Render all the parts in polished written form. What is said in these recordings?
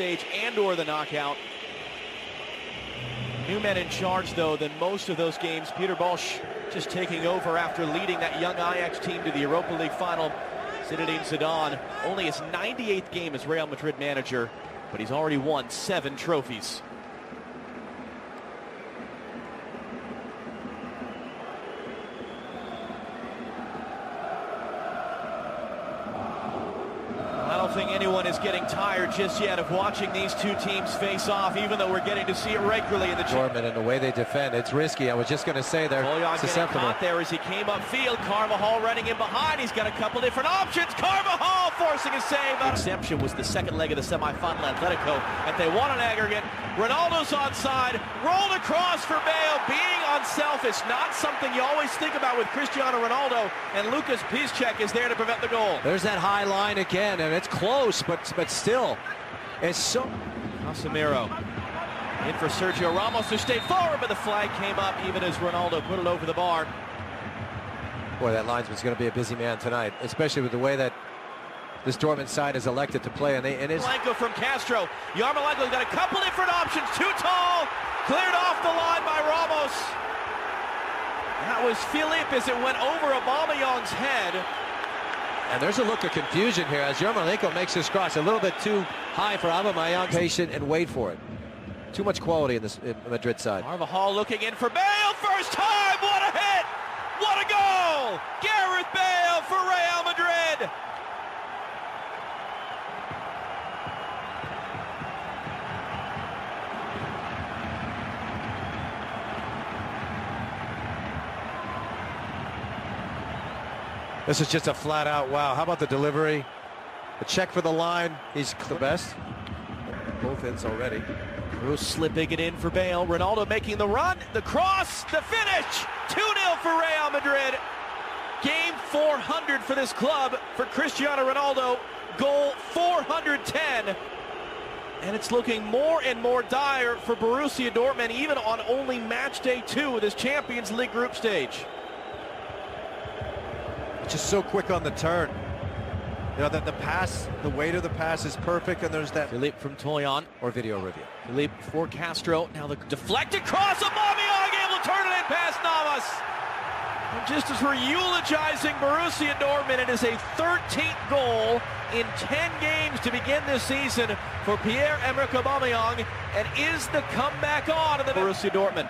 stage and/or the knockout. New men in charge, though, than most of those games. Peter Bosz just taking over after leading that young Ajax team to the Europa League final. Zinedine Zidane, only his 98th game as Real Madrid manager, but he's already won 7 trophies. I don't think anyone is getting tired just yet of watching these two teams face off, even though we're getting to see it regularly in the Dortmund and the way they defend. It's risky. I was just going to say they're susceptible. Caught there as he came upfield. Carvajal running in behind. He's got a couple different options. Carvajal forcing a save. Exception was the second leg of the semifinal. Atletico, and they won an aggregate. Ronaldo's onside. Rolled across for Bale. Being unselfish, not something you always think about with Cristiano Ronaldo. And Lucas Piszczek is there to prevent the goal. There's that high line again, and it's close, but still, it's so. Casemiro in for Sergio Ramos, who stayed forward, but the flag came up even as Ronaldo put it over the bar. Boy, that linesman's going to be a busy man tonight, especially with the way that this Dortmund side is elected to play. And it's Yarmolenko from Castro. Yarmolenko's got a couple different options. Too tall, cleared off the line by Ramos. That was Philippe as it went over Aubameyang's head. And there's a look of confusion here as Yarmolenko makes his cross a little bit too high for Aubameyang. Patient and wait for it. Too much quality in this Madrid side. Carvajal looking in for Bale. First time. What a hit. What a goal. Gareth Bale for Real Madrid. This is just a flat out wow. How about the delivery? A check for the line. He's the best. Both ends already. Bruce slipping it in for Bale. Ronaldo making the run, the cross, the finish. 2-0 for Real Madrid. Game 400 for this club for Cristiano Ronaldo. Goal 410. And it's looking more and more dire for Borussia Dortmund, even on only match day 2 of this Champions League group stage. Just so quick on the turn. You know, that the pass, the weight of the pass is perfect, and there's that. Philippe from Toyon. Or video review. Philippe for Castro. Now the deflected cross. Aubameyang able to turn it in past Navas. And just as we're eulogizing Borussia Dortmund, it is a 13th goal in 10 games to begin this season for Pierre-Emerick Aubameyang. And is the comeback on in the Borussia Dortmund?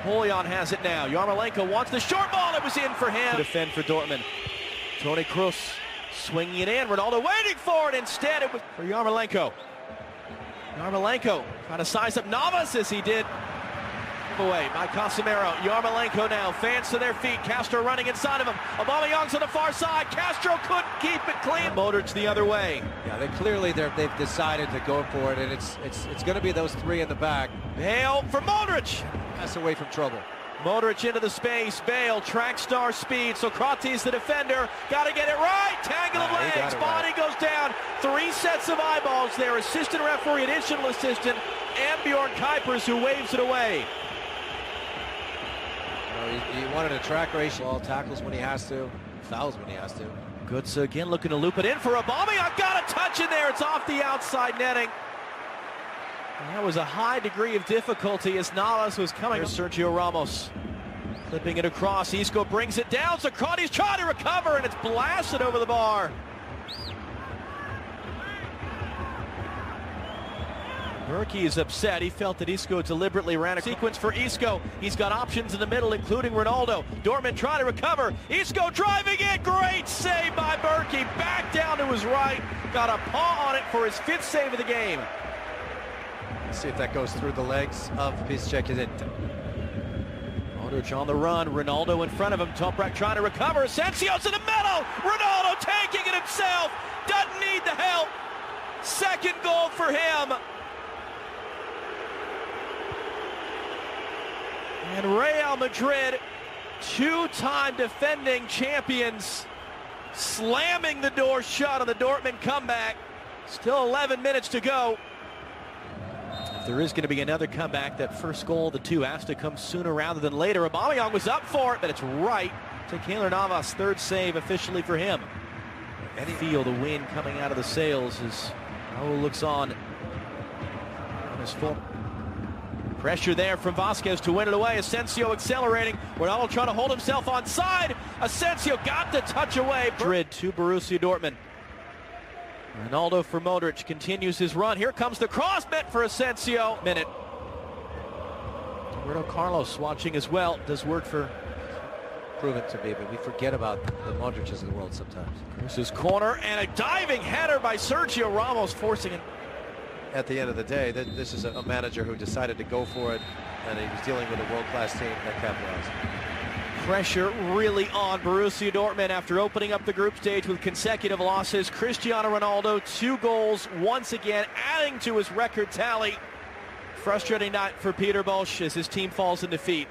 Toyon has it now. Yarmolenko wants the short ball. It was in for him. To defend for Dortmund. Toni Kroos swinging it in. Ronaldo waiting for it. Instead, it was for Yarmolenko. Yarmolenko trying to size up Navas as he did. Away by Casemiro. Yarmolenko now. Fans to their feet. Castro running inside of him. Aubameyang's on the far side. Castro couldn't keep it clean. Modric the other way. Yeah, they've decided to go for it, and it's going to be those 3 in the back. Bale for Modric. Pass away from trouble. Modric into the space. Bale, track star speed. Socrates the defender. Got to get it right. Tangle of legs. Body goes down. 3 sets of eyeballs there. Assistant referee, additional assistant, and Bjorn Kuipers who waves it away. He wanted a track race. Ball tackles when he has to. Fouls when he has to. Götze again looking to loop it in for Aubameyang. Got a touch in there. It's off the outside netting. And that was a high degree of difficulty as Navas was coming. Here's Sergio Ramos. Flipping it across. Isco brings it down. Socrates trying to recover, and it's blasted over the bar. Berkey is upset. He felt that Isco deliberately ran a sequence for Isco. He's got options in the middle, including Ronaldo. Dortmund trying to recover. Isco driving it. Great save by Berkey. Back down to his right. Got a paw on it for his 5th save of the game. Let's see if that goes through the legs of Piszczek. Is it? Modric on the run. Ronaldo in front of him. Toprak trying to recover. Asensio's in the middle. Ronaldo taking it himself. Doesn't need the help. 2nd goal for him. And Real Madrid, 2-time defending champions, slamming the door shut on the Dortmund comeback. Still 11 minutes to go. If there is going to be another comeback, that first goal of the 2 has to come sooner rather than later. Aubameyang was up for it, but it's right to Keylor Navas. 3rd save officially for him. And feel the wind coming out of the sails as Raul looks on his full. Pressure there from Vasquez to win it away. Asensio accelerating. Ronaldo trying to hold himself on side. Asensio got the touch away. Madrid to Borussia Dortmund. Ronaldo for Modric continues his run. Here comes the cross meant for Asensio. Minute. Roberto Carlos watching as well. Does work for. Proven to be, but we forget about the Modric's of the world sometimes. This is corner and a diving header by Sergio Ramos, forcing it. At the end of the day, this is a manager who decided to go for it, and he was dealing with a world-class team that capitalized. Pressure really on Borussia Dortmund after opening up the group stage with consecutive losses. Cristiano Ronaldo, 2 goals, once again adding to his record tally. Frustrating night for Peter Bosz as his team falls in defeat.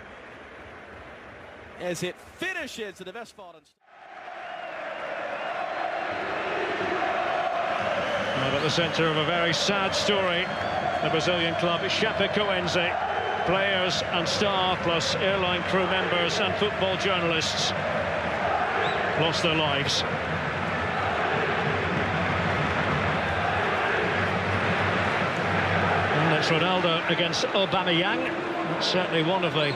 As it finishes in the Westfalen. At the centre of a very sad story, the Brazilian club Chapecoense. Players and staff, plus airline crew members and football journalists, lost their lives. And it's Ronaldo against Aubameyang. That's certainly one of the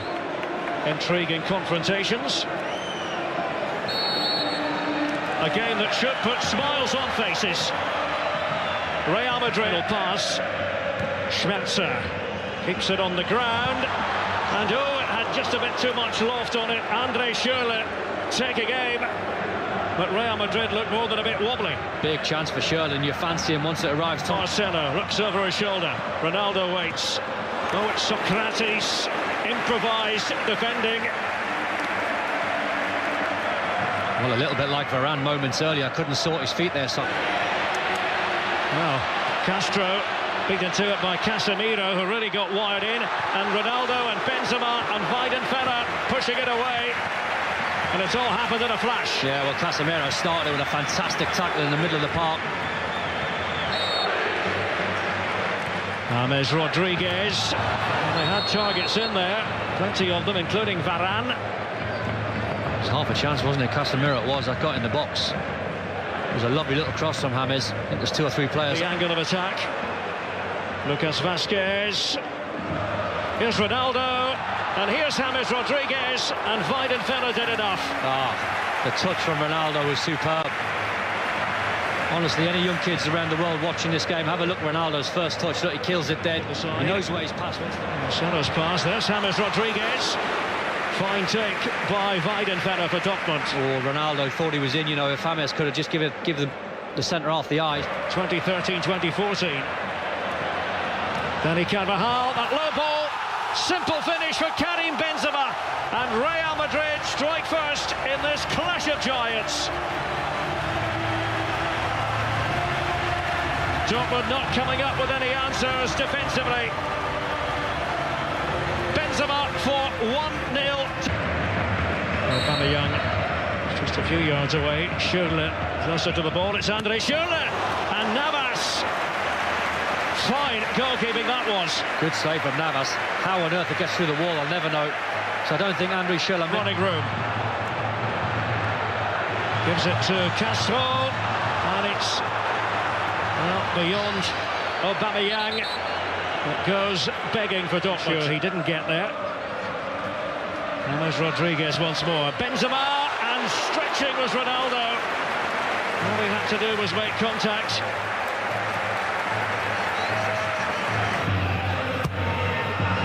intriguing confrontations. A game that should put smiles on faces. Real Madrid will pass. Schmelzer keeps it on the ground. And oh, it had just a bit too much loft on it. Andre Schürrle taking aim. But Real Madrid look more than a bit wobbly. Big chance for Schürrle, and you fancy him once it arrives. Marcelo looks over his shoulder. Ronaldo waits. Oh, it's Socrates. Improvised defending. Well, a little bit like Varane moments earlier. Couldn't sort his feet there. So. Well, Castro beaten to it by Casemiro, who really got wired in. And Ronaldo and Benzema and Weidenfeller pushing it away. And it's all happened in a flash. Yeah, well, Casemiro started with a fantastic tackle in the middle of the park. James Rodriguez. They had targets in there, plenty of them, including Varane. It was half a chance, wasn't it? Casemiro it was, that got in the box. It was a lovely little cross from James. I think there's 2 or 3 players. The angle of attack. Lucas Vasquez. Here's Ronaldo. And here's James Rodriguez. And Weidenfeller did enough. The touch from Ronaldo was superb. Honestly, any young kids around the world watching this game, have a look at Ronaldo's first touch. Look, he kills it dead. He knows where his pass was. Marcelo's pass. There's James Rodriguez. Fine take by Weidenfeller for Dortmund. Oh, Ronaldo thought he was in. You know, if James could have just give the centre half the eye. 2013-2014. Dani Carvajal, that low ball. Simple finish for Karim Benzema. And Real Madrid strike first in this clash of giants. Dortmund not coming up with any answers defensively. Benzema for 1-0. Aubameyang just a few yards away. Schürrle closer to the ball. It's Andre Schürrle and Navas. Fine goalkeeping that was. Good save from Navas. How on earth it gets through the wall, I'll never know. So I don't think Andre Schürrle... Running room. Gives it to Castro. And it's beyond Aubameyang. It goes begging for Dortmund. Sure, he didn't get there. And there's Rodriguez once more. Benzema, and stretching was Ronaldo. All he had to do was make contact.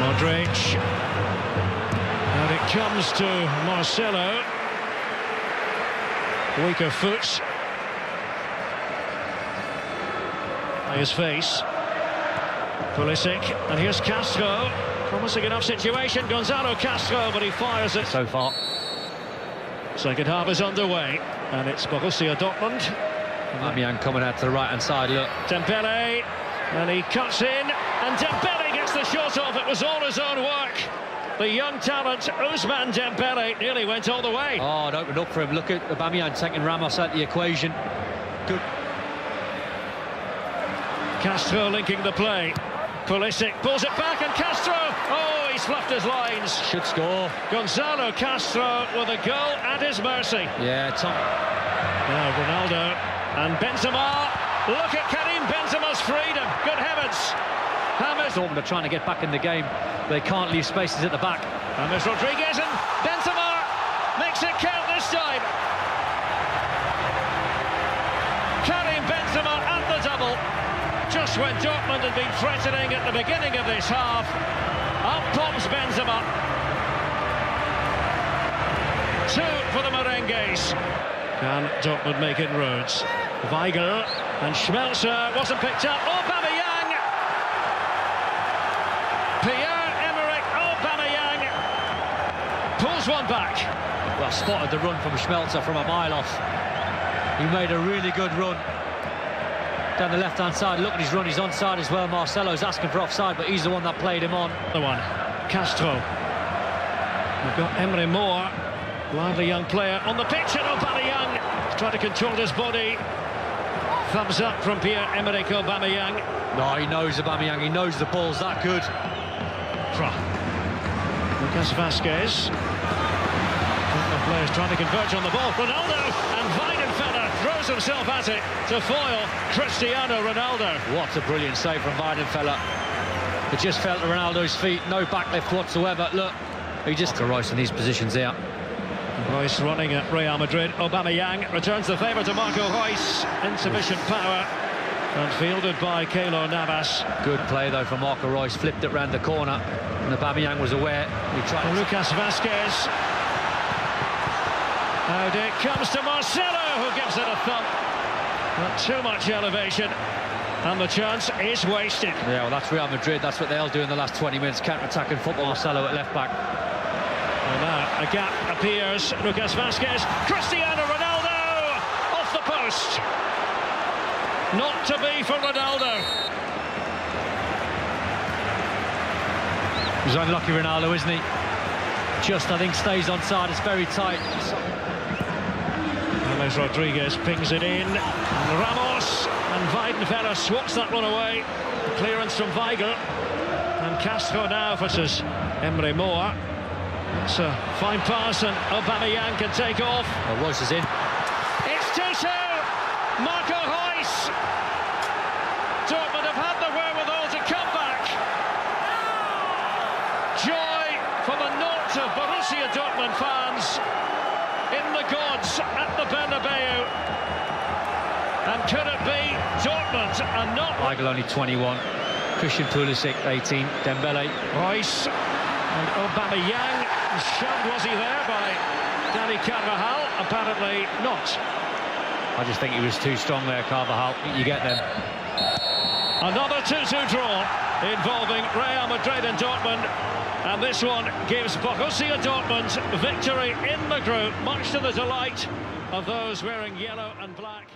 Modric. And it comes to Marcelo. Weaker foot. By his face. Pulisic, and here's Castro. Promising enough situation, Gonzalo Castro, but he fires it. So far. Second half is underway, and it's Borussia Dortmund. Aubameyang coming out to the right-hand side, look. Dembele, and he cuts in, and Dembele gets the shot off. It was all his own work. The young talent, Ousmane Dembele, nearly went all the way. Oh, it opened up for him. Look at Aubameyang taking Ramos out the equation. Good. Castro linking the play. Pulisic pulls it back, and Castro, oh, he's fluffed his lines. Should score. Gonzalo Castro with a goal at his mercy. Yeah, Tom. Now Ronaldo and Benzema. Look at Karim Benzema's freedom. Good heavens. James. Dortmund are trying to get back in the game. They can't leave spaces at the back. James Rodriguez, and Benzema makes it count this time. Karim Benzema at the double. Just when Dortmund had been threatening at the beginning of this half, up pops Benzema. 2 for the Merengues. Can Dortmund make inroads? Weigl and Schmelzer wasn't picked up. Aubameyang. Pierre-Emerick Aubameyang pulls one back. Well, spotted the run from Schmelzer from a mile off. He made a really good run down the left-hand side. Look at his run, he's onside as well. Marcelo's asking for offside, but he's the one that played him on. The one, Castro. We've got Emre Moore, lively young player on the pitch, and Aubameyang trying to control his body. Thumbs up from Pierre-Emerick Aubameyang. No, he knows Aubameyang, he knows the ball's that good. Lucas Vazquez. The players trying to converge on the ball. Ronaldo, and Weidenfeller throws himself at it to foil Cristiano Ronaldo. What a brilliant save from Weidenfeller. It just fell to Ronaldo's feet, no backlift whatsoever. Look, he just... Royce in these positions here. Royce running at Real Madrid. Aubameyang returns the favour to Marco Reus. Insufficient power. And fielded by Keylor Navas. Good play though from Marco Reus. Flipped it round the corner. And Aubameyang was aware. He tried. Lucas Vazquez. Out it comes to Marcelo, who gives it a thump. Not too much elevation. And the chance is wasted. Yeah, well, that's Real Madrid. That's what they'll do in the last 20 minutes. Counter-attacking football. Marcelo at left-back. And now a gap appears. Lucas Vazquez. Cristiano Ronaldo off the post. Not to be for Ronaldo. He's unlucky, Ronaldo, isn't he? Just, I think, stays on side. It's very tight. James Rodriguez pings it in. And Ramos and Weidenfeller swats that one away. Clearance from Weigl. And Castro now versus Emre Moore. It's a fine pass, and Aubameyang can take off. Well, Royce is in. It's 2-2. Marco Reus. Dortmund have had the wherewithal to come back. Joy for the naught of Borussia Dortmund fans in the gods at the Bernabeu. And could it be Dortmund and not... Weigl only 21. Christian Pulisic 18. Dembele. Reus and Aubameyang. Shoved, was he there, by Dani Carvajal? Apparently not. I just think he was too strong there, Carvajal. You get them. Another 2-2 draw involving Real Madrid and Dortmund. And this one gives Borussia Dortmund victory in the group, much to the delight of those wearing yellow and black.